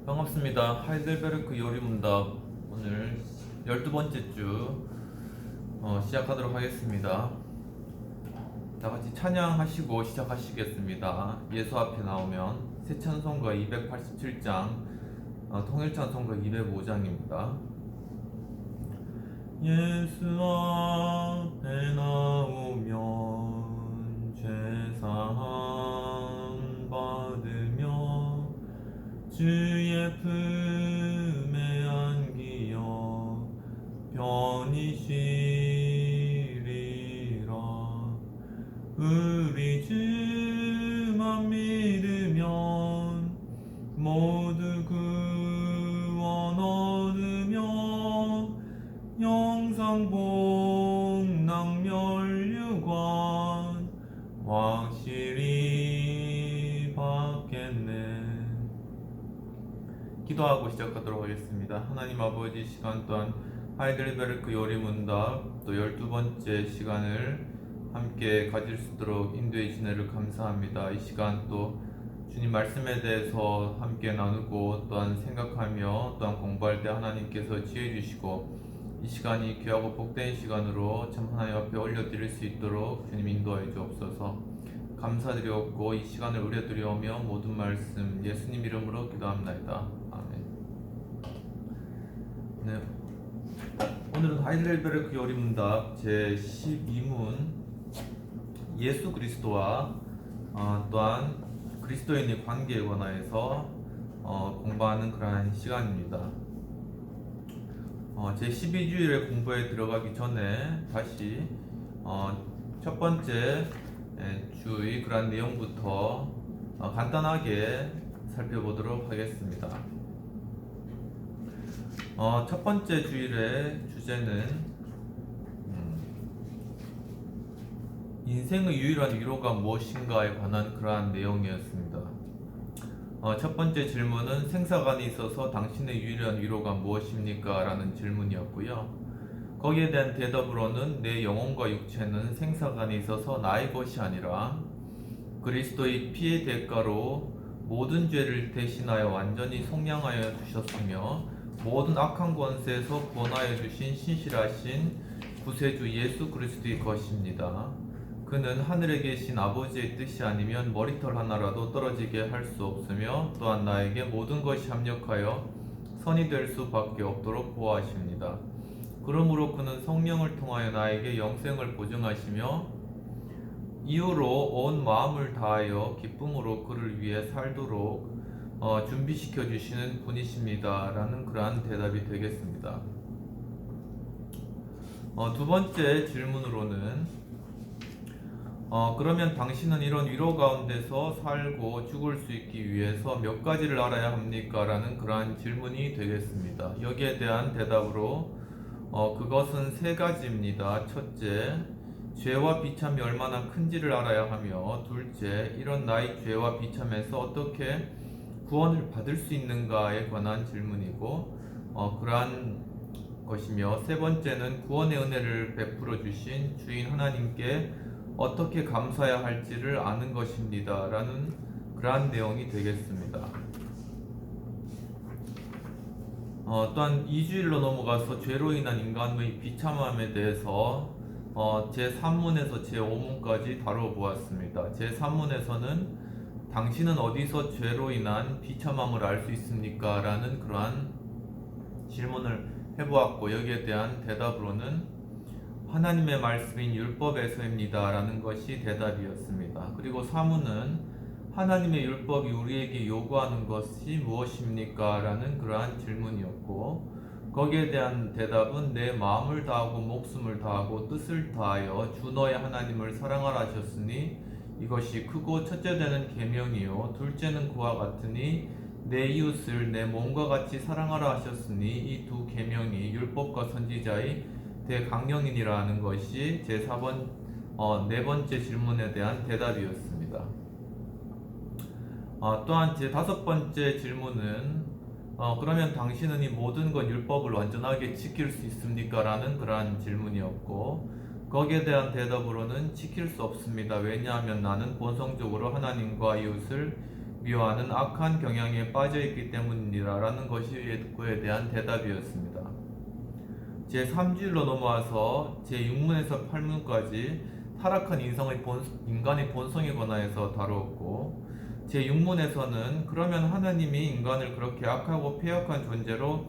반갑습니다. 하이델베르크 요리문답 오늘 12번째 주 시작하도록 하겠습니다. 다 같이 찬양하시고 시작하시겠습니다. 예수 앞에 나오면 새찬송가 287장, 통일찬송가 205장입니다. 예수 앞에 나오면 죄사함 받으며 주의 품에 안기어 편히 쉬리라. 우리 주만 믿으면 모두 구원 얻으며 영상 복락 멸류관 확실히 받겠네. 기도하고 시작하도록 하겠습니다. 하나님 아버지, 시간 또한 하이델베르크 요리문답 또 12번째 시간을 함께 가질 수 있도록 인도해 주시기를 감사합니다. 이 시간 또 주님 말씀에 대해서 함께 나누고 또한 생각하며 또한 공부할 때 하나님께서 지혜 주시고 이 시간이 귀하고 복된 시간으로 참 하나님 앞에 올려드릴 수 있도록 주님 인도하여 주옵소서. 감사드리옵고 이 시간을 우려드리오며 모든 말씀 예수님 이름으로 기도합나이다. 아멘. 네. 오늘은 하이델베르크 요리문답 제12문 예수 그리스도와 또한 그리스도인의 관계에 관하여서 공부하는 그러한 시간입니다. 제12주일의 공부에 들어가기 전에 다시 첫 번째 주의 그러한 내용부터 간단하게 살펴보도록 하겠습니다. 첫 번째 주일의 주제는 인생의 유일한 위로가 무엇인가에 관한 그러한 내용이었습니다. 첫 번째 질문은 생사관에 있어서 당신의 유일한 위로가 무엇입니까? 라는 질문이었고요. 거기에 대한 대답으로는 내 영혼과 육체는 생사관에 있어서 나의 것이 아니라 그리스도의 피의 대가로 모든 죄를 대신하여 완전히 속량하여 주셨으며 모든 악한 권세에서 구원하여 주신 신실하신 구세주 예수 그리스도의 것입니다. 그는 하늘에 계신 아버지의 뜻이 아니면 머리털 하나라도 떨어지게 할 수 없으며 또한 나에게 모든 것이 합력하여 선이 될 수밖에 없도록 보호하십니다. 그러므로 그는 성령을 통하여 나에게 영생을 보증하시며 이후로 온 마음을 다하여 기쁨으로 그를 위해 살도록 준비시켜 주시는 분이십니다. 라는 그러한 대답이 되겠습니다. 두 번째 질문으로는 그러면 당신은 이런 위로 가운데서 살고 죽을 수 있기 위해서 몇 가지를 알아야 합니까? 라는 그러한 질문이 되겠습니다. 여기에 대한 대답으로 그것은 세 가지입니다. 첫째, 죄와 비참이 얼마나 큰지를 알아야 하며, 둘째, 이런 나의 죄와 비참에서 어떻게 구원을 받을 수 있는가에 관한 질문이고 그러한 것이며, 세 번째는 구원의 은혜를 베풀어 주신 주인 하나님께 어떻게 감사해야 할지를 아는 것입니다. 라는 그러한 내용이 되겠습니다. 또한 2주일로 넘어가서 죄로 인한 인간의 비참함에 대해서 제3문에서 제5문까지 다뤄보았습니다. 제3문에서는 당신은 어디서 죄로 인한 비참함을 알 수 있습니까? 라는 그러한 질문을 해보았고 여기에 대한 대답으로는 하나님의 말씀인 율법에서입니다. 라는 것이 대답이었습니다. 그리고 4문은 하나님의 율법이 우리에게 요구하는 것이 무엇입니까? 라는 그러한 질문이었고 거기에 대한 대답은 내 마음을 다하고 목숨을 다하고 뜻을 다하여 주 너의 하나님을 사랑하라 하셨으니 이것이 크고 첫째 되는 계명이요 둘째는 그와 같으니 내 이웃을 내 몸과 같이 사랑하라 하셨으니 이 두 계명이 율법과 선지자의 대강령이니라 하는 것이 네 번째 질문에 대한 대답이었습니다. 또한 제 5번째 질문은 그러면 당신은 이 모든 것 율법을 완전하게 지킬 수 있습니까? 라는 그러한 질문이었고 거기에 대한 대답으로는 지킬 수 없습니다. 왜냐하면 나는 본성적으로 하나님과 이웃을 미워하는 악한 경향에 빠져있기 때문이라는 것이 그에 대한 대답이었습니다. 제3주일로 넘어와서 제6문에서 8문까지 타락한 인간의 본성에 관하여서 다루었고, 제6문에서는 그러면 하나님이 인간을 그렇게 악하고 폐역한 존재로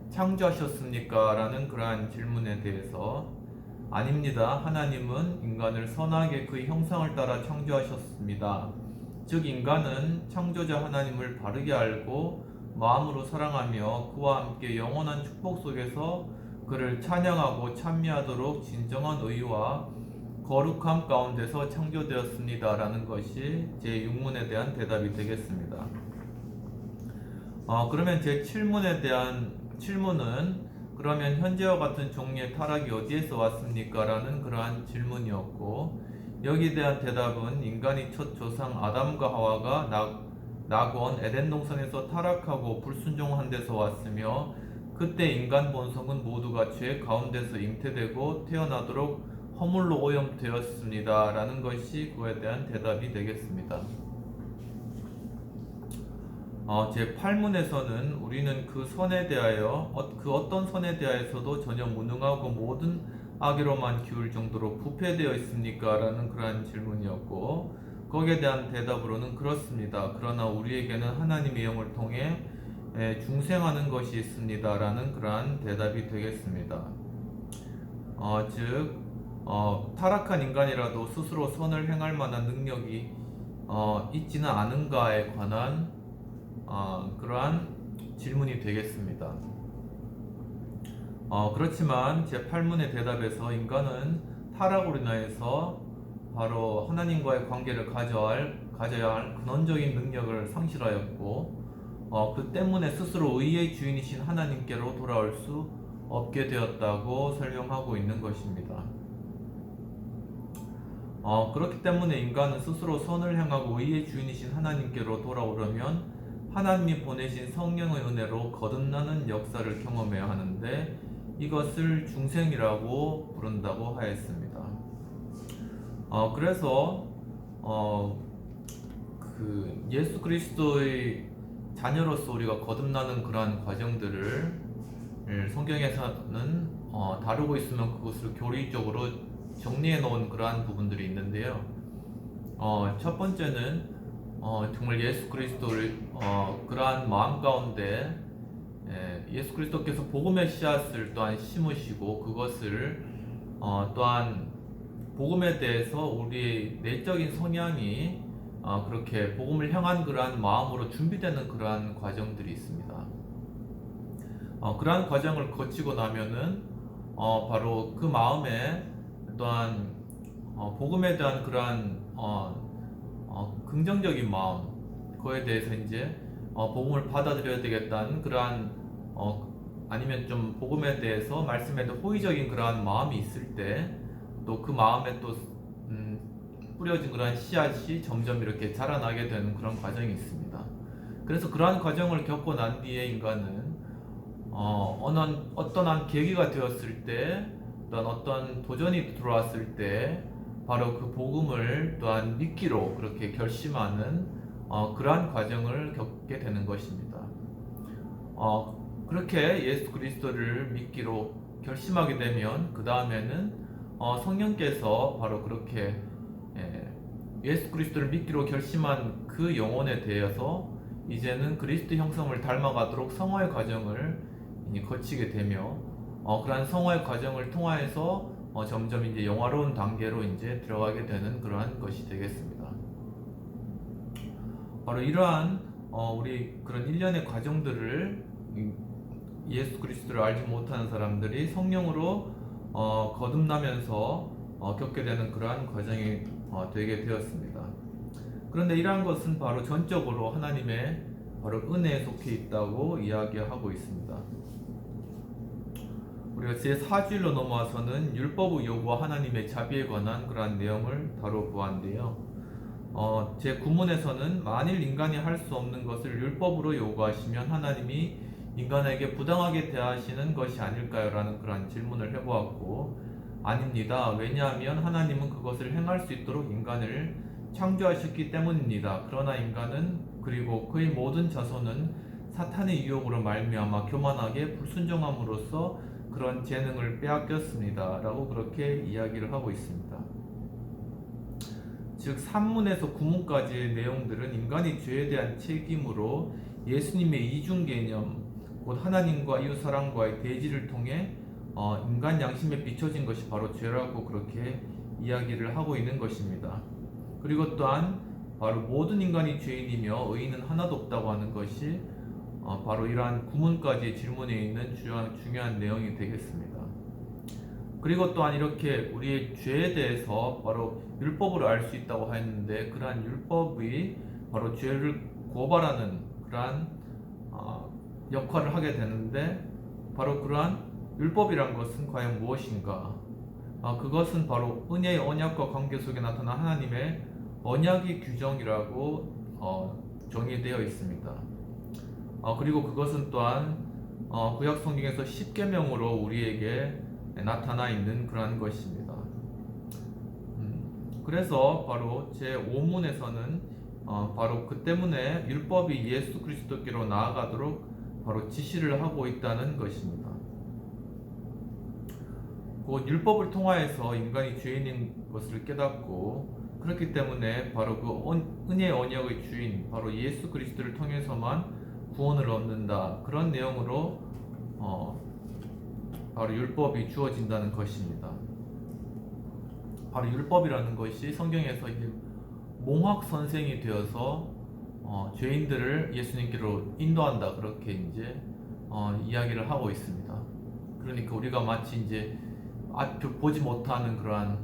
창조하셨습니까? 라는 그러한 질문에 대해서 아닙니다. 하나님은 인간을 선하게 그의 형상을 따라 창조하셨습니다. 즉 인간은 창조자 하나님을 바르게 알고 마음으로 사랑하며 그와 함께 영원한 축복 속에서 그를 찬양하고 찬미하도록 진정한 의와 거룩함 가운데서 창조되었습니다. 라는 것이 제6문에 대한 대답이 되겠습니다. 그러면 제7문에 대한 질문은 그러면 현재와 같은 종류의 타락이 어디에서 왔습니까? 라는 그러한 질문이었고, 여기에 대한 대답은 인간의 첫 조상 아담과 하와가 낙원 에덴 동산에서 타락하고 불순종한 데서 왔으며, 그때 인간 본성은 모두가 죄 가운데서 잉태되고 태어나도록 허물로 오염되었습니다. 라는 것이 그에 대한 대답이 되겠습니다. 제8문에서는 우리는 그 선에 대하여 그 어떤 선에 대하여서도 전혀 무능하고 모든 악의로만 기울 정도로 부패되어 있습니까? 라는 그러한 질문이었고, 거기에 대한 대답으로는 그렇습니다. 그러나 우리에게는 하나님의 영을 통해 중생하는 것이 있습니다. 라는 그러한 대답이 되겠습니다. 즉 타락한 인간이라도 스스로 선을 행할 만한 능력이 있지는 않은가에 관한 그러한 질문이 되겠습니다. 그렇지만 제8문의 대답에서 인간은 타락으로 인하여서 바로 하나님과의 관계를 가져야 할 근원적인 능력을 상실하였고, 그 때문에 스스로 의의 주인이신 하나님께로 돌아올 수 없게 되었다고 설명하고 있는 것입니다. 그렇기 때문에 인간은 스스로 선을 행하고 의의 주인이신 하나님께로 돌아오려면 하나님이 보내신 성령의 은혜로 거듭나는 역사를 경험해야 하는데, 이것을 중생이라고 부른다고 하였습니다. 그래서 그 예수 그리스도의 자녀로서 우리가 거듭나는 그러한 과정들을 성경에서는 다루고 있으면 그것을 교리적으로 정리해 놓은 그러한 부분들이 있는데요. 첫 번째는 정말 예수 그리스도를 그러한 마음 가운데 예수 그리스도께서 복음의 씨앗을 또한 심으시고, 그것을 또한 복음에 대해서 우리의 내적인 성향이 그렇게 복음을 향한 그러한 마음으로 준비되는 그러한 과정들이 있습니다. 그러한 과정을 거치고 나면은 바로 그 마음에 또한 복음에 대한 그러한 긍정적인 마음, 그거에 대해서 이제 복음을 받아들여야 되겠다는 그러한 아니면 좀 복음에 대해서 말씀에 대해 호의적인 그러한 마음이 있을 때, 또 그 마음에 또 뿌려진 그러한 씨앗이 점점 이렇게 자라나게 되는 그런 과정이 있습니다. 그래서 그러한 과정을 겪고 난 뒤에 인간은 어떤 한 계기가 되었을 때, 또한 어떤 도전이 들어왔을 때 바로 그 복음을 또한 믿기로 그렇게 결심하는 그러한 과정을 겪게 되는 것입니다. 그렇게 예수 그리스도를 믿기로 결심하게 되면 그 다음에는 성령께서 바로 그렇게 예수 그리스도를 믿기로 결심한 그 영혼에 대해서 이제는 그리스도 형상을 닮아가도록 성화의 과정을 거치게 되며, 그러한 성화의 과정을 통하여서 점점 이제 영화로운 단계로 이제 들어가게 되는 그러한 것이 되겠습니다. 바로 이러한 우리 그런 일련의 과정들을 예수 그리스도를 알지 못하는 사람들이 성령으로 거듭나면서 겪게 되는 그러한 과정이 되게 되었습니다. 그런데 이러한 것은 바로 전적으로 하나님의 바로 은혜에 속해 있다고 이야기하고 있습니다. 우리가 제4주일로 넘어와서는 율법의 요구와 하나님의 자비에 관한 그러한 내용을 다뤄보았는데요. 제9문에서는 만일 인간이 할 수 없는 것을 율법으로 요구하시면 하나님이 인간에게 부당하게 대하시는 것이 아닐까요? 라는 그러한 질문을 해보았고, 아닙니다. 왜냐하면 하나님은 그것을 행할 수 있도록 인간을 창조하셨기 때문입니다. 그러나 인간은 그리고 그의 모든 자손은 사탄의 유혹으로 말미암아 교만하게 불순종함으로써 그런 재능을 빼앗겼습니다. 라고 그렇게 이야기를 하고 있습니다. 즉 산문에서 구문까지의 내용들은 인간의 죄에 대한 책임으로 예수님의 이중 개념, 곧 하나님과 이웃 사랑과의 대지를 통해 인간 양심에 비춰진 것이 바로 죄라고 그렇게 이야기를 하고 있는 것입니다. 그리고 또한 바로 모든 인간이 죄인이며 의인은 하나도 없다고 하는 것이 바로 이러한 구문까지의 질문에 있는 중요한 내용이 되겠습니다. 그리고 또한 이렇게 우리의 죄에 대해서 바로 율법으로 알 수 있다고 했는데, 그러한 율법이 바로 죄를 고발하는 그러한 역할을 하게 되는데, 바로 그러한 율법이란 것은 과연 무엇인가? 그것은 바로 은혜의 언약과 관계 속에 나타난 하나님의 언약의 규정이라고 정의되어 있습니다. 그리고 그것은 또한 구약 성경에서 십계명으로 우리에게 나타나 있는 그러한 것입니다. 그래서 바로 제5문에서는 바로 그 때문에 율법이 예수 그리스도께로 나아가도록 바로 지시를 하고 있다는 것입니다. 곧 율법을 통하여서 인간이 죄인인 것을 깨닫고, 그렇기 때문에 바로 그 은혜의 언약의 주인 바로 예수 그리스도를 통해서만 구원을 얻는다, 그런 내용으로 바로 율법이 주어진다는 것입니다. 바로 율법이라는 것이 성경에서 이제 몽학 선생이 되어서 죄인들을 예수님께로 인도한다, 그렇게 이제 이야기를 하고 있습니다. 그러니까 우리가 마치 이제 보지 못하는 그러한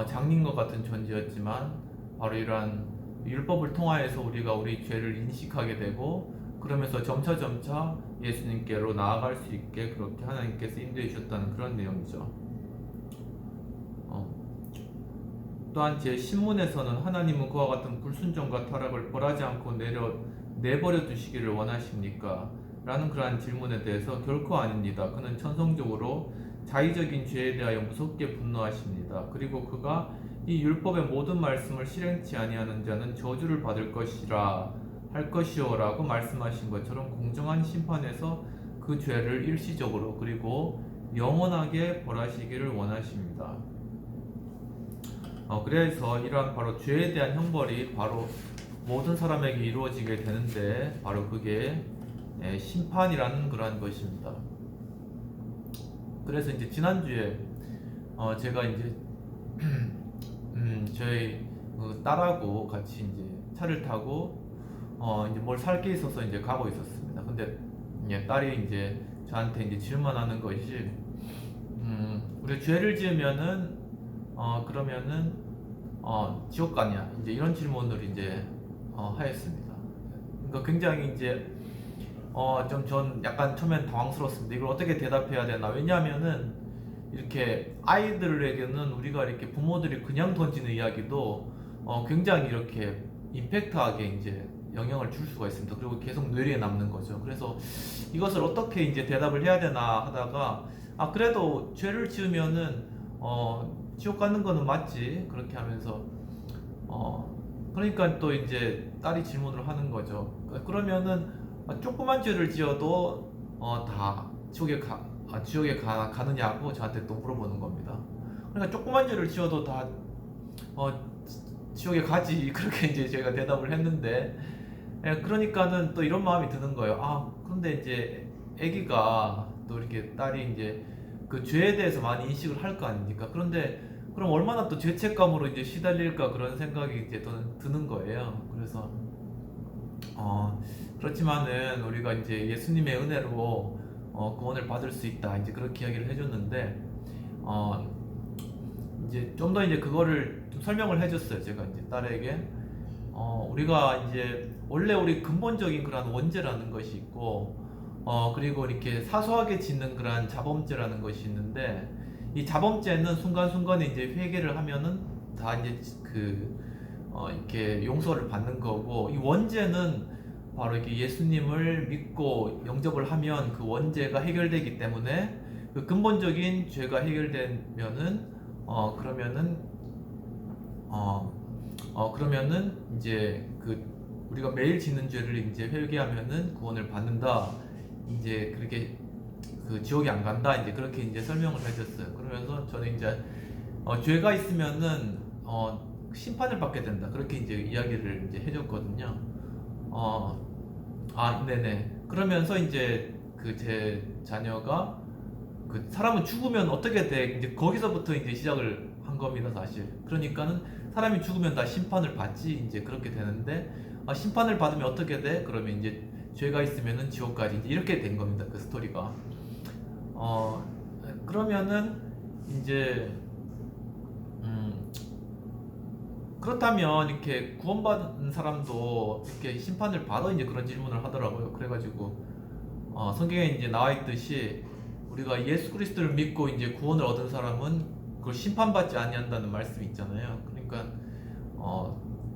장님과 같은 존재였지만, 바로 이러한 율법을 통하여서 우리가 우리 죄를 인식하게 되고, 그러면서 점차 예수님께로 나아갈 수 있게 그렇게 하나님께서 인도해 주셨다는 그런 내용이죠. 또한 제10문에서는 하나님은 그와 같은 불순종과 타락을 벌하지 않고 내버려 두시기를 원하십니까? 라는 그러한 질문에 대해서 결코 아닙니다. 그는 천성적으로 자의적인 죄에 대하여 무섭게 분노하십니다. 그리고 그가 이 율법의 모든 말씀을 실행치 아니하는 자는 저주를 받을 것이라 할 것이오라고 말씀하신 것처럼 공정한 심판에서 그 죄를 일시적으로 그리고 영원하게 벌하시기를 원하십니다. 그래서 이러한 바로 죄에 대한 형벌이 바로 모든 사람에게 이루어지게 되는데, 바로 그게 심판이라는 그러한 것입니다. 그래서 이제 지난주에 제가 이제 저희 딸하고 같이 이제 차를 타고 이제 뭘 살 게 있어서 이제 가고 있었습니다. 근데 딸이 이제 저한테 이제 질문하는 것이 우리 죄를 지으면은 그러면은 지옥 가냐, 이제 이런 질문을 이제 하였습니다. 그러니까 굉장히 이제 전 약간 처음엔 당황스러웠습니다. 이걸 어떻게 대답해야 되나. 왜냐하면은 이렇게 아이들에게는 우리가 이렇게 부모들이 그냥 던지는 이야기도 굉장히 이렇게 임팩트하게 이제 영향을 줄 수가 있습니다. 그리고 계속 뇌리에 남는 거죠. 그래서 이것을 어떻게 이제 대답을 해야 되나 하다가, 그래도 죄를 지으면은 지옥 가는 거는 맞지, 그렇게 하면서 그러니까 또 이제 딸이 질문을 하는 거죠. 그러면은 조그만 죄를 지어도 다 지옥에 가느냐고 저한테 또 물어보는 겁니다. 그러니까 조그만 죄를 지어도 다 지옥에 가지, 그렇게 이제 제가 대답을 했는데, 그러니까는 또 이런 마음이 드는 거예요. 그런데 이제 아기가 또 이렇게 딸이 이제 그 죄에 대해서 많이 인식을 할 거 아닙니까? 그런데 그럼 얼마나 또 죄책감으로 이제 시달릴까, 그런 생각이 이제 드는 거예요. 그래서 그렇지만은 우리가 이제 예수님의 은혜로 구원을 받을 수 있다, 이제 그렇게 이야기를 해줬는데, 이제 좀 더 이제 그거를 좀 설명을 해줬어요. 제가 이제 딸에게 우리가 이제 원래 우리 근본적인 그런 원죄라는 것이 있고, 그리고 이렇게 사소하게 짓는 그런 자범죄라는 것이 있는데, 이 자범죄는 순간순간에 이제 회개를 하면은 다 이제 이렇게 용서를 받는 거고, 이 원죄는 바로 이렇게 예수님을 믿고 영접을 하면 그 원죄가 해결되기 때문에, 그 근본적인 죄가 해결되면은 그러면은 이제 우리가 매일 짓는 죄를 이제 회개하면은 구원을 받는다. 이제 그렇게 그 지옥에 안 간다. 이제 그렇게 이제 설명을 해줬어요. 그러면서 저는 이제 죄가 있으면은 심판을 받게 된다. 그렇게 이제 이야기를 이제 해줬거든요. 네네. 그러면서 이제 그 제 자녀가 그 사람은 죽으면 어떻게 돼? 이제 거기서부터 이제 시작을 한 겁니다, 사실. 그러니까는 사람이 죽으면 다 심판을 받지, 이제 그렇게 되는데, 심판을 받으면 어떻게 돼? 그러면 이제 죄가 있으면은 지옥까지 이제 이렇게 된 겁니다, 그 스토리가. 그러면은 이제 그렇다면 이렇게 구원받은 사람도 이렇게 심판을 받아, 이제 그런 질문을 하더라고요. 그래가지고 성경에 이제 나와 있듯이 우리가 예수 그리스도를 믿고 이제 구원을 얻은 사람은 그걸 심판받지 아니한다는 말씀이 있잖아요. 그러니까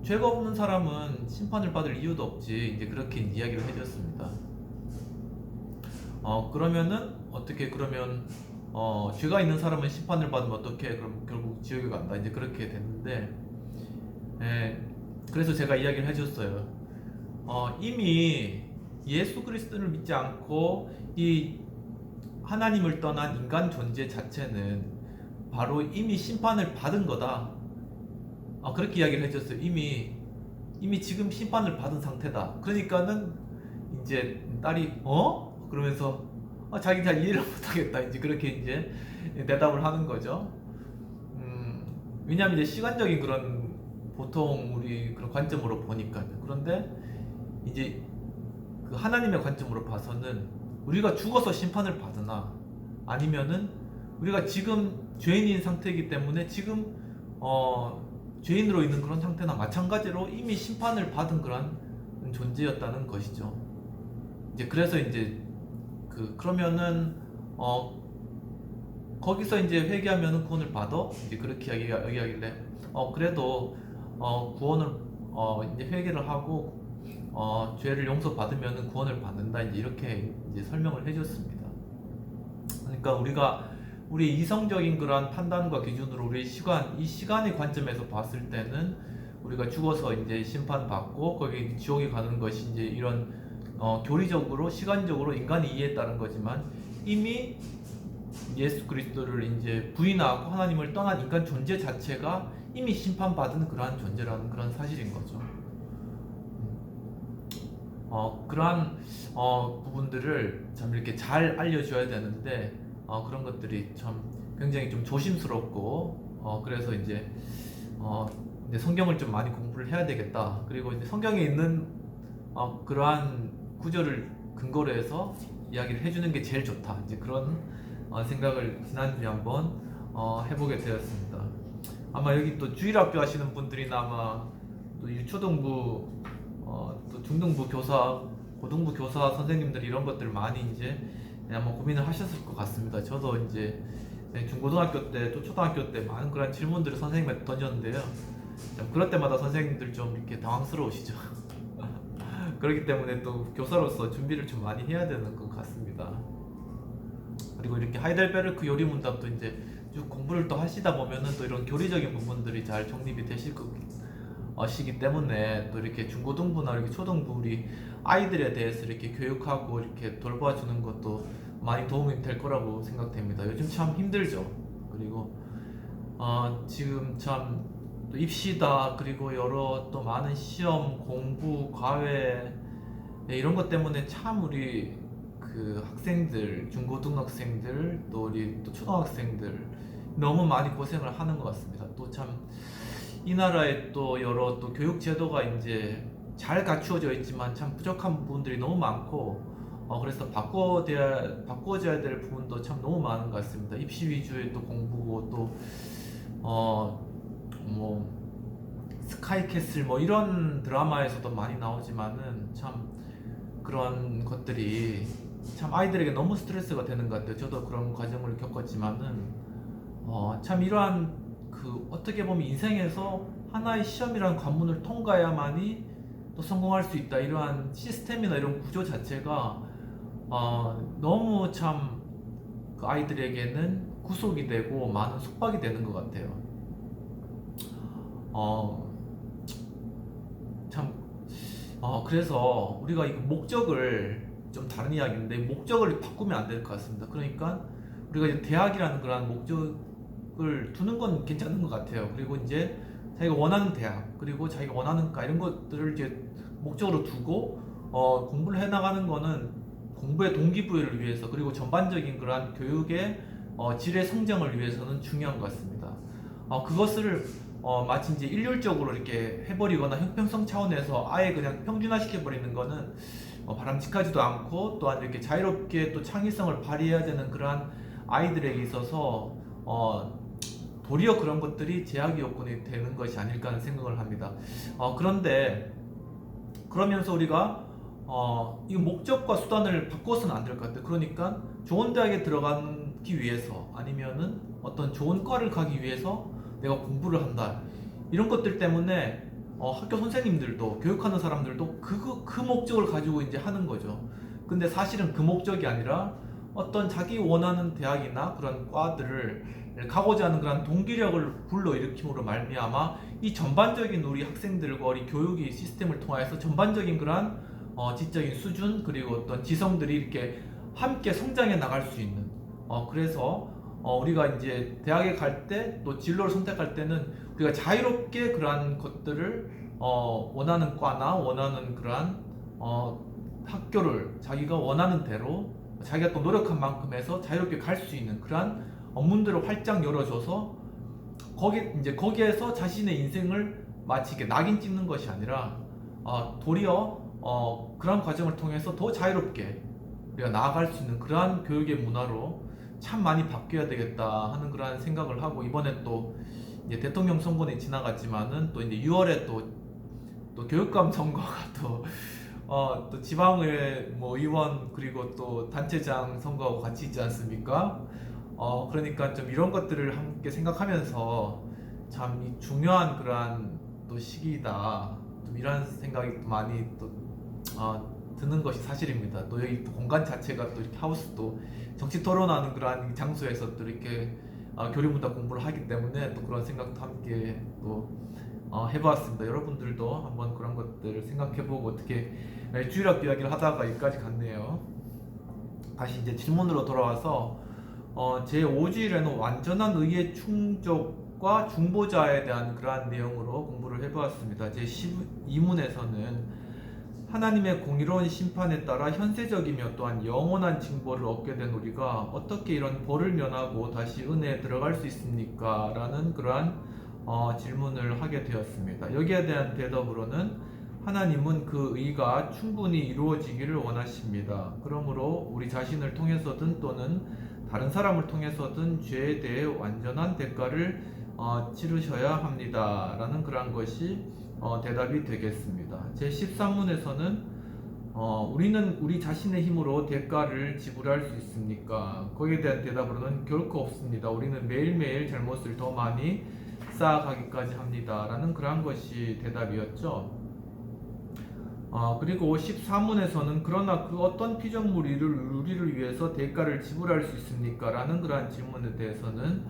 죄가 없는 사람은 심판을 받을 이유도 없지, 이제 그렇게 이야기를 해줬습니다. 그러면은 어떻게, 그러면 죄가 있는 사람은 심판을 받으면 어떻게, 그럼 결국 지옥에 간다, 이제 그렇게 됐는데, 그래서 제가 이야기를 해줬어요. 이미 예수 그리스도를 믿지 않고 이 하나님을 떠난 인간 존재 자체는 바로 이미 심판을 받은 거다. 그렇게 이야기를 해줬어요. 이미 지금 심판을 받은 상태다. 그러니까는 이제 딸이 그러면서 자기 잘 이해를 못하겠다. 이제 그렇게 이제 대답을 하는 거죠. 왜냐하면 이제 시간적인 그런, 보통 우리 그런 관점으로 보니까요. 그런데 이제 그 하나님의 관점으로 봐서는 우리가 죽어서 심판을 받으나 아니면은 우리가 지금 죄인인 상태이기 때문에 지금 죄인으로 있는 그런 상태나 마찬가지로 이미 심판을 받은 그런 존재였다는 것이죠. 이제 그래서 이제 그러면은 거기서 이제 회개하면은 구원을 받아? 이제 그렇게 이야기하길래 그래도 구원을 이제 회개를 하고 죄를 용서받으면은 구원을 받는다, 이제 이렇게 이제 설명을 해줬습니다. 그러니까 우리 이성적인 그러한 판단과 기준으로 우리 이 시간의 관점에서 봤을 때는 우리가 죽어서 이제 심판받고 거기 지옥에 가는 것이 이제 이런 교리적으로 시간적으로 인간의 이해에 따른 거지만, 이미 예수 그리스도를 이제 부인하고 하나님을 떠난 인간 존재 자체가 이미 심판받은 그러한 존재라는 그런 사실인 거죠. 그러한 부분들을 참 이렇게 잘 알려줘야 되는데 그런 것들이 참 굉장히 좀 조심스럽고, 그래서 이제 성경을 좀 많이 공부를 해야 되겠다. 그리고 이제 성경에 있는 그러한 구절을 근거로 해서 이야기를 해주는 게 제일 좋다. 이제 그런 생각을 지난주에 한번 해보게 되었습니다. 아마 여기 또 주일학교 하시는 분들이나 아마 또 유초등부, 또 중등부 교사, 고등부 교사 선생님들 이런 것들 많이 이제 아마 고민을 하셨을 것 같습니다. 저도 이제 중고등학교 때 또 초등학교 때 많은 그런 질문들을 선생님한테 던졌는데요. 그럴 때마다 선생님들 좀 이렇게 당황스러우시죠. 그렇기 때문에 또 교사로서 준비를 좀 많이 해야 되는 것 같습니다. 그리고 이렇게 하이델베르크 요리 문답도 이제 쭉 공부를 또 하시다 보면은 또 이런 교리적인 부분들이 잘 정립이 되실 것이기 때문에 또 이렇게 중고등부나 이렇게 초등부 우리 아이들에 대해서 이렇게 교육하고 이렇게 돌봐주는 것도 많이 도움이 될 거라고 생각됩니다. 요즘 참 힘들죠. 그리고 지금 참 또 입시다, 그리고 여러 또 많은 시험, 공부, 과외 이런 것 때문에 참 우리 그 학생들, 중고등학생들, 또 우리 또 초등학생들 너무 많이 고생을 하는 것 같습니다. 또 참 이 나라에 또 여러 또 교육 제도가 이제 잘 갖추어져 있지만 참 부족한 부분들이 너무 많고, 그래서 바꿔줘야 될 부분도 참 너무 많은 것 같습니다. 입시 위주의 또 공부고, 또 뭐 스카이캐슬 뭐 이런 드라마에서도 많이 나오지만은 참 그런 것들이 참 아이들에게 너무 스트레스가 되는 것 같아요. 저도 그런 과정을 겪었지만은 참 이러한 그 어떻게 보면 인생에서 하나의 시험이라는 관문을 통과해야만이 또 성공할 수 있다, 이러한 시스템이나 이런 구조 자체가 너무 참 그 아이들에게는 구속이 되고 많은 속박이 되는 것 같아요. 참 그래서 우리가 이 목적을 좀 다른 이야기인데 목적을 바꾸면 안 될 것 같습니다. 그러니까 우리가 이제 대학이라는 그런 목적을 두는 건 괜찮은 것 같아요. 그리고 이제 자기가 원하는 대학 그리고 자기가 원하는 과 이런 것들을 이제 목적으로 두고 공부를 해나가는 거는 공부의 동기부여를 위해서 그리고 전반적인 그러한 교육의 질의 성장을 위해서는 중요한 것 같습니다. 그것을 마치 이제 일률적으로 이렇게 해버리거나 형평성 차원에서 아예 그냥 평준화시켜버리는 거는 바람직하지도 않고 또한 이렇게 자유롭게 또 창의성을 발휘해야 되는 그러한 아이들에게 있어서 도리어 그런 것들이 제약의 요건이 되는 것이 아닐까 하는 생각을 합니다. 그런데 그러면서 우리가 이 목적과 수단을 바꿔서는 안 될 것 같아요. 그러니까 좋은 대학에 들어가기 위해서 아니면은 어떤 좋은 과를 가기 위해서 내가 공부를 한다. 이런 것들 때문에 학교 선생님들도 교육하는 사람들도 그 목적을 가지고 이제 하는 거죠. 근데 사실은 그 목적이 아니라 어떤 자기 원하는 대학이나 그런 과들을 가고자 하는 그런 동기력을 불러일으킴으로 말미암아 이 전반적인 우리 학생들과 우리 교육의 시스템을 통해서 전반적인 그런 지적인 수준 그리고 어떤 지성들이 이렇게 함께 성장해 나갈 수 있는 그래서 우리가 이제 대학에 갈 때 또 진로를 선택할 때는 우리가 자유롭게 그러한 것들을 원하는 과나 원하는 그러한 학교를 자기가 원하는 대로 자기가 또 노력한 만큼 해서 자유롭게 갈 수 있는 그러한 문들을 활짝 열어줘서 거기에서 자신의 인생을 마치 이렇게 낙인 찍는 것이 아니라 도리어 그런 과정을 통해서 더 자유롭게 우리가 나아갈 수 있는 그러한 교육의 문화로 참 많이 바뀌어야 되겠다 하는 그러한 생각을 하고 이번에 또 이제 대통령 선거는 지나갔지만은 또 이제 6월에 또 교육감 선거가 또 지방의 뭐 의원 그리고 또 단체장 선거하고 같이 있지 않습니까? 그러니까 좀 이런 것들을 함께 생각하면서 참 이 중요한 그러한 또 시기이다. 좀 이런 생각이 또 많이 또 드는 것이 사실입니다. 또 여기 또 공간 자체가 또 이렇게 하우스도 정치 토론하는 그러한 장소에서 또 이렇게 교류문화 공부를 하기 때문에 또 그런 생각도 함께 또 해보았습니다. 여러분들도 한번 그런 것들을 생각해보고 어떻게 주일학 이야기를 하다가 여기까지 갔네요. 다시 이제 질문으로 돌아와서 제 5주일에는 완전한 의의 충족과 중보자에 대한 그러한 내용으로 공부를 해보았습니다. 제 12문에서는 하나님의 공의로운 심판에 따라 현세적이며 또한 영원한 징벌을 얻게 된 우리가 어떻게 이런 벌을 면하고 다시 은혜에 들어갈 수 있습니까? 라는 그러한 질문을 하게 되었습니다. 여기에 대한 대답으로는 하나님은 그 의가 충분히 이루어지기를 원하십니다. 그러므로 우리 자신을 통해서든 또는 다른 사람을 통해서든 죄에 대해 완전한 대가를 치르셔야 합니다. 라는 그런 것이 대답이 되겠습니다. 제 13문에서는 우리는 우리 자신의 힘으로 대가를 지불할 수 있습니까? 거기에 대한 대답으로는 결코 없습니다. 우리는 매일매일 잘못을 더 많이 쌓아가기까지 합니다. 라는 그런 것이 대답이었죠. 그리고 14문에서는 그러나 그 어떤 피조물이 우리를 위해서 대가를 지불할 수 있습니까? 라는 그러한 질문에 대해서는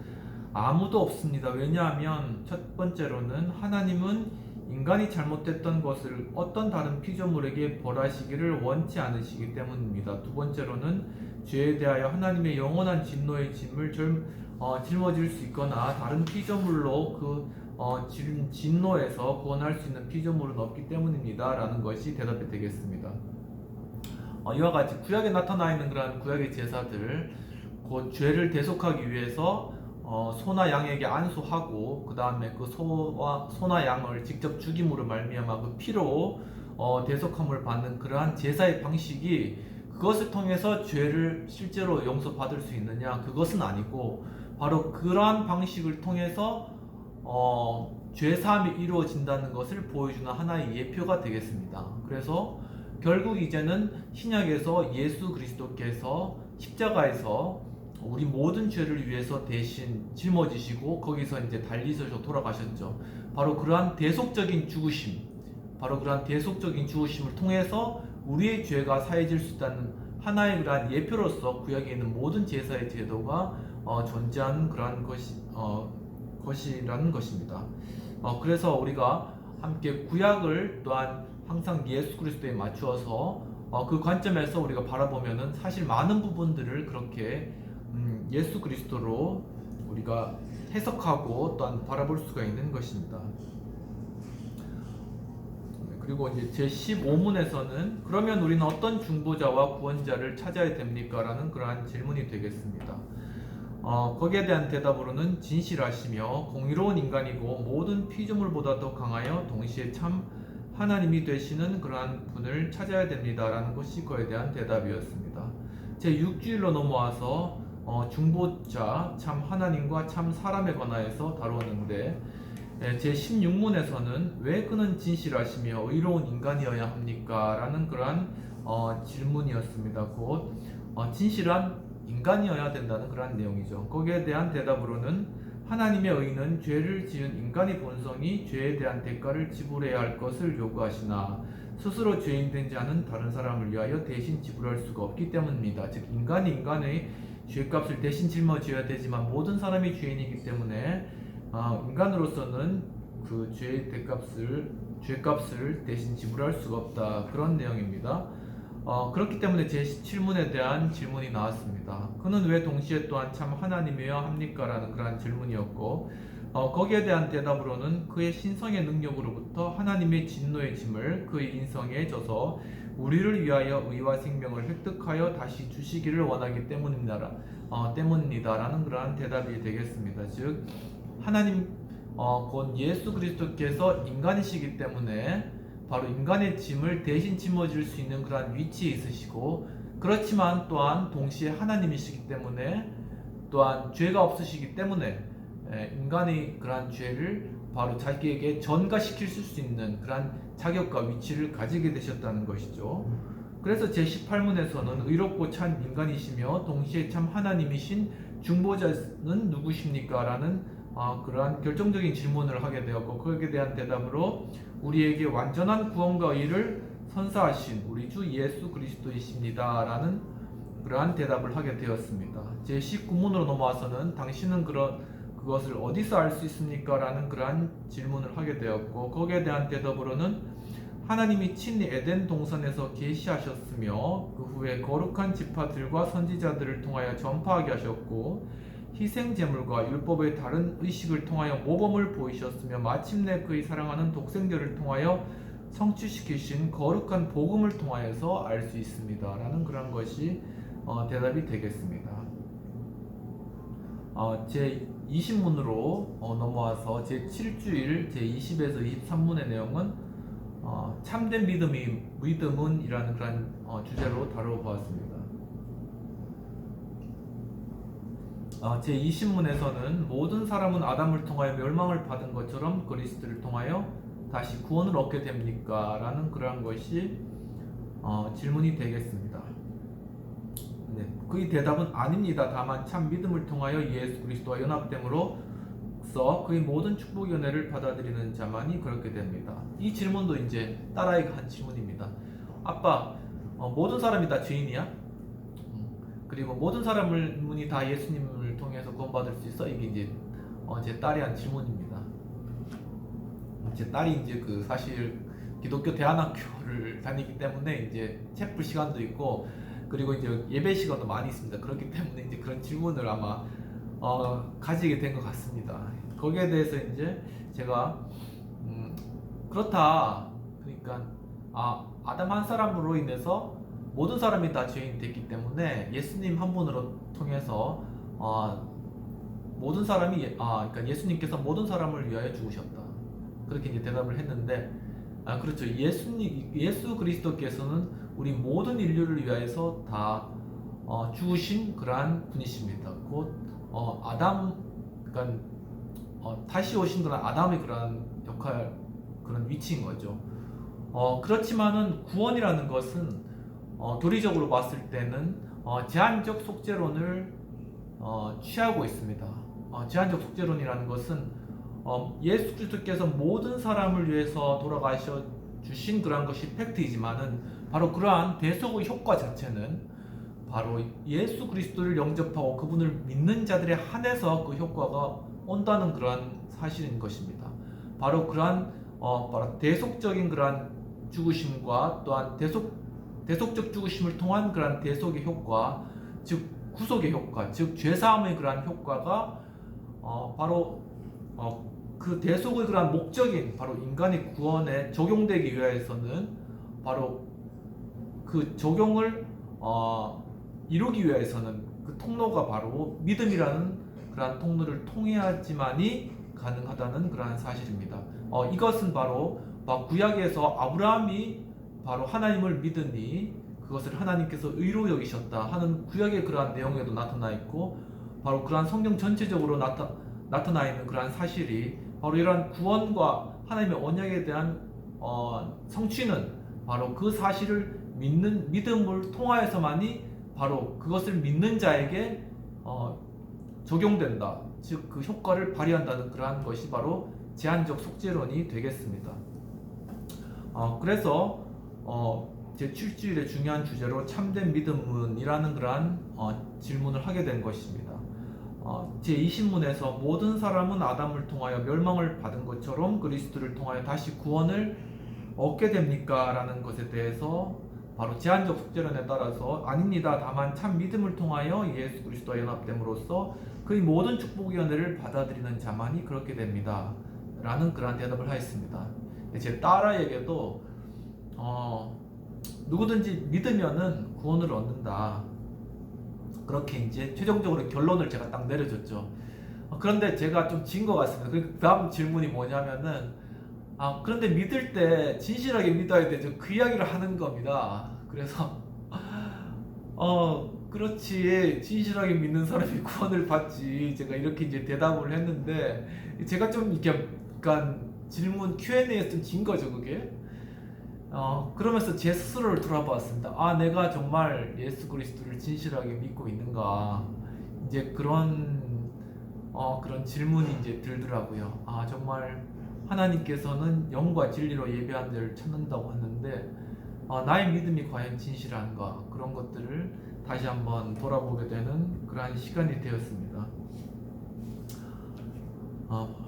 아무도 없습니다. 왜냐하면 첫 번째로는 하나님은 인간이 잘못했던 것을 어떤 다른 피조물에게 벌하시기를 원치 않으시기 때문입니다. 두 번째로는 죄에 대하여 하나님의 영원한 진노의 짐을 짊어질 수 있거나 다른 피조물로 그 진노에서 구원할 수 있는 피조물은 없기 때문입니다. 라는 것이 대답이 되겠습니다. 이와 같이 구약에 나타나 있는 그런 구약의 제사들 그 죄를 대속하기 위해서 소나 양에게 안수하고 그 다음에 그 소나 양을 직접 죽임으로 말미암아 그 피로 대속함을 받는 그러한 제사의 방식이 그것을 통해서 죄를 실제로 용서받을 수 있느냐? 그것은 아니고 바로 그러한 방식을 통해서 죄사함이 이루어진다는 것을 보여주는 하나의 예표가 되겠습니다. 그래서 결국 이제는 신약에서 예수 그리스도께서 십자가에서 우리 모든 죄를 위해서 대신 짊어지시고 거기서 이제 달리셔서 돌아가셨죠. 바로 그러한 대속적인 죽으심, 바로 그러한 대속적인 죽으심을 통해서 우리의 죄가 사해질 수 있다는 하나의 그러한 예표로서 구약에 있는 모든 제사의 제도가 존재하는 그러한 것이라는 것입니다. 그래서 우리가 함께 구약을 또한 항상 예수 그리스도에 맞추어서 그 관점에서 우리가 바라보면은 사실 많은 부분들을 그렇게 예수 그리스도로 우리가 해석하고 또한 바라볼 수가 있는 것입니다. 그리고 이제 제 15문에서는 그러면 우리는 어떤 중보자와 구원자를 찾아야 됩니까? 라는 그러한 질문이 되겠습니다. 거기에 대한 대답으로는 진실하시며 공의로운 인간이고 모든 피조물보다 더 강하여 동시에 참 하나님이 되시는 그러한 분을 찾아야 됩니다. 라는 것이 그에 대한 대답이었습니다. 제 6주일로 넘어와서 중보자, 참 하나님과 참 사람에 관하여서 다루었는데 제 16문에서는 왜 그는 진실하시며 의로운 인간이어야 합니까? 라는 그러한 질문이었습니다. 곧 진실한 인간이어야 된다는 그러한 내용이죠. 거기에 대한 대답으로는 하나님의 의는 죄를 지은 인간의 본성이 죄에 대한 대가를 지불해야 할 것을 요구하시나 스스로 죄인된 자는 다른 사람을 위하여 대신 지불할 수가 없기 때문입니다. 즉 인간이 인간의 죄값을 대신 짊어져야 되지만 모든 사람이 죄인이기 때문에 인간으로서는 그 죄의 죄값을 대신 지불할 수가 없다. 그런 내용입니다. 그렇기 때문에 제 17문에 대한 질문이 나왔습니다. 그는 왜 동시에 또한 참 하나님이어야 합니까? 라는 그러한 질문이었고 거기에 대한 대답으로는 그의 신성의 능력으로부터 하나님의 진노의 짐을 그의 인성에 져서 우리를 위하여 의와 생명을 획득하여 다시 주시기를 원하기 때문입니다라는 그러한 대답이 되겠습니다. 즉 하나님 곧 예수 그리스도께서 인간이시기 때문에 바로 인간의 짐을 대신 짊어질 수 있는 그러한 위치에 있으시고 그렇지만 또한 동시에 하나님이시기 때문에 또한 죄가 없으시기 때문에 인간의 그러한 죄를 바로 자기에게 전가시킬 수 있는 그러한 자격과 위치를 가지게 되셨다는 것이죠. 그래서 제 18문에서는 의롭고 참 인간이시며 동시에 참 하나님이신 중보자는 누구십니까? 라는 그러한 결정적인 질문을 하게 되었고 거기에 대한 대답으로 우리에게 완전한 구원과 의를 선사하신 우리 주 예수 그리스도이십니다. 라는 그러한 대답을 하게 되었습니다. 제 19문으로 넘어와서는 당신은 그것을 어디서 알 수 있습니까? 라는 그러한 질문을 하게 되었고 거기에 대한 대답으로는 하나님이 친히 에덴 동산에서 계시하셨으며 그 후에 거룩한 지파들과 선지자들을 통하여 전파하게 하셨고 희생 제물과 율법의 다른 의식을 통하여 모범을 보이셨으며 마침내 그의 사랑하는 독생자를 통하여 성취시키신 거룩한 복음을 통하여서 알 수 있습니다. 라는 그런 것이 대답이 되겠습니다. 제 20문으로 넘어와서 제 7주일 제 20에서 23문의 내용은 참된 믿음은 이라는 그런 주제로 다뤄보았습니다. 제 20문에서는 모든 사람은 아담을 통하여 멸망을 받은 것처럼 그리스도를 통하여 다시 구원을 얻게 됩니까? 라는 그러한 것이 질문이 되겠습니다. 네, 그의 대답은 아닙니다. 다만 참 믿음을 통하여 예수 그리스도와 연합됨으로써 그의 모든 축복의 은혜를 받아들이는 자만이 그렇게 됩니다. 이 질문도 이제 딸아이가 한 질문입니다. 아빠, 모든 사람이 다 죄인이야? 그리고 모든 사람이 다 예수님을 통해서 구원받을 수 있어? 이게 이제 제 딸이 한 질문입니다. 제 딸이 이제 사실 기독교 대안학교를 다니기 때문에 이제 채플 시간도 있고 그리고 이제 예배 시간도 많이 있습니다. 그렇기 때문에 이제 그런 질문을 아마 가지게 된 것 같습니다. 거기에 대해서 이제 제가 그렇다. 그러니까 아담 한 사람으로 인해서 모든 사람이 다 죄인이 됐기 때문에 예수님 한 분으로 통해서 모든 사람이 그러니까 예수님께서 모든 사람을 위하여 죽으셨다. 그렇게 이제 대답을 했는데 그렇죠. 예수 그리스도께서는 우리 모든 인류를 위하여서 다 죽으신 그러한 분이십니다. 곧 아담 그러니까 다시 오신 그런 아담의 그런 역할 그런 위치인 거죠. 그렇지만은 구원이라는 것은 도리적으로 봤을 때는 제한적 속죄론을 취하고 있습니다. 제한적 속죄론이라는 것은 예수 그리스도께서 모든 사람을 위해서 돌아가셔 주신 그러한 것이 팩트이지만은 바로 그러한 대속의 효과 자체는 바로 예수 그리스도를 영접하고 그분을 믿는 자들에 한해서 그 효과가 온다는 그러한 사실인 것입니다. 바로 그러한 바로 대속적인 그러한 죽으심과 또한 대속적 죽으심을 통한 그러한 대속의 효과, 즉 구속의 효과, 즉 죄사함의 그러한 효과가 바로 그 대속의 그러한 목적인 바로 인간의 구원에 적용되기 위해서는 바로 그 적용을 이루기 위해서는 그 통로가 바로 믿음이라는 그러한 통로를 통해야지만이 가능하다는 그러한 사실입니다. 이것은 바로 구약에서 아브라함이 바로 하나님을 믿으니 그것을 하나님께서 의로 여기셨다 하는 구약의 그러한 내용에도 나타나 있고, 바로 그러한 성경 전체적으로 나타나 있는 그러한 사실이 바로 이러한 구원과 하나님의 언약에 대한 성취는 바로 그 사실을 믿는 믿음을 통하여서만이 바로 그것을 믿는 자에게 적용된다. 즉 그 효과를 발휘한다는 그러한 것이 바로 제한적 속죄론이 되겠습니다. 그래서 제 7주일의 중요한 주제로 참된 믿음은이라는 그러한 질문을 하게 된 것입니다. 제 20문에서 모든 사람은 아담을 통하여 멸망을 받은 것처럼 그리스도를 통하여 다시 구원을 얻게 됩니까? 라는 것에 대해서 바로 제한적 속죄론에 따라서 아닙니다. 다만 참 믿음을 통하여 예수 그리스도와 연합됨으로써 그의 모든 축복의 은혜를 받아들이는 자만이 그렇게 됩니다. 라는 그러한 대답을 하였습니다. 제 딸아이에게도 누구든지 믿으면은 구원을 얻는다. 그렇게 이제 최종적으로 결론을 제가 딱 내려줬죠. 그런데 제가 좀 진 것 같습니다. 그 다음 질문이 뭐냐면은 그런데 믿을 때 진실하게 믿어야 되죠. 그 이야기를 하는 겁니다. 그래서 그렇지, 진실하게 믿는 사람이 구원을 받지. 제가 이렇게 이제 대답을 했는데 제가 좀 이렇게 약간 질문 Q&A에 좀 진 거죠, 그게. 그러면서 제 스스로를 돌아보았습니다. 내가 정말 예수 그리스도를 진실하게 믿고 있는가? 이제 그런 질문이 이제 들더라고요. 정말 하나님께서는 영과 진리로 예배한 자를 찾는다고 하는데 나의 믿음이 과연 진실한가? 그런 것들을 다시 한번 돌아보게 되는 그러한 시간이 되었습니다.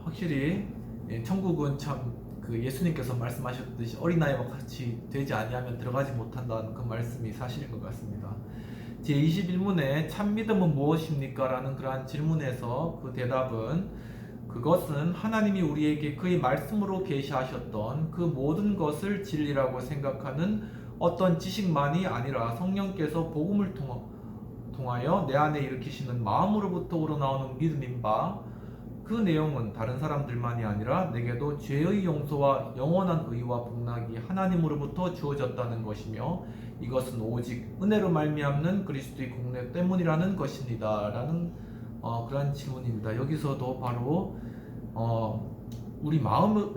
확실히 천국은 참 그 예수님께서 말씀하셨듯이 어린아이와 같이 되지 아니하면 들어가지 못한다는 그 말씀이 사실인 것 같습니다. 제 21문에 참 믿음은 무엇입니까? 라는 그러한 질문에서 그 대답은 그것은 하나님이 우리에게 그의 말씀으로 계시하셨던 그 모든 것을 진리라고 생각하는 어떤 지식만이 아니라 성령께서 복음을 통하여 내 안에 일으키시는 마음으로부터 우러나오는 믿음인 바, 그 내용은 다른 사람들만이 아니라 내게도 죄의 용서와 영원한 의와 복락이 하나님으로부터 주어졌다는 것이며 이것은 오직 은혜로 말미암는 그리스도의 공로 때문이라는 것입니다. 라는 그런 질문입니다. 여기서도 바로 우리 마음으로